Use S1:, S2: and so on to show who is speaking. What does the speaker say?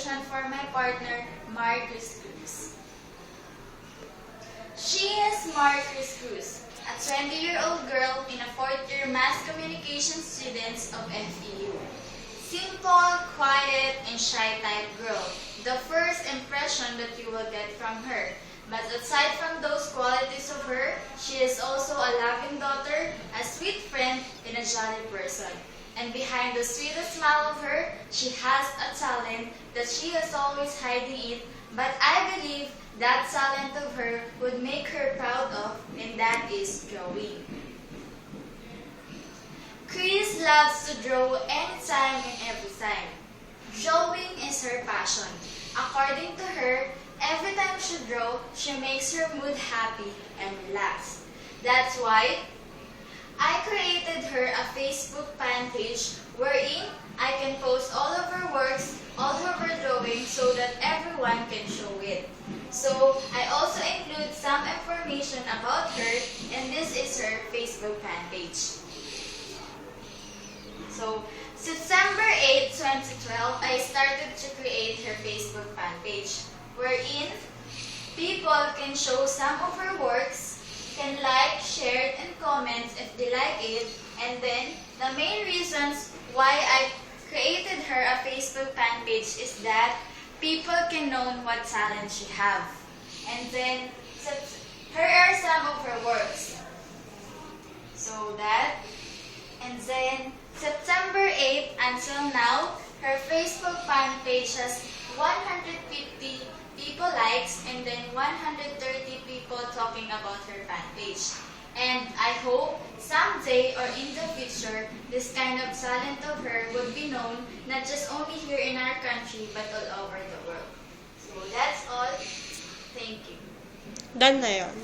S1: introduction for my partner, Marcus Cruz. She is Marcus Cruz, a 20-year-old girl in a fourth-year mass communication students of FEU. Simple, quiet, and shy type girl, the first impression that you will get from her. But aside from those qualities of her, she is also a loving daughter, a sweet friend, and a jolly person. And behind the sweetest smile of her, she has a talent that she is always hiding it, but I believe that talent of her would make her proud of, and that is drawing. Chris loves to draw anytime and every time. Drawing is her passion. According to her, every time she draws, she makes her mood happy and relaxed. That's why I created her a Facebook fan page wherein I can post all of her works, all of her drawings so that everyone can show it. So I also include some information about her, and this is her Facebook fan page. So, September 8, 2012, I started to create her Facebook fan page, wherein people can show some of her works, can like, share, and comment if they like it, and then the main reasons why I created her a Facebook fan page is that people can know what talent she have. And then, here are some of her works. So that, and then, September 8 until now, her Facebook fan page has 150 people likes and then 130 people talking about her fan page. And I hope someday or in the future, this kind of talent of her would be known not just only here in our country but all over the world. So that's all. Thank you.
S2: Done na yun.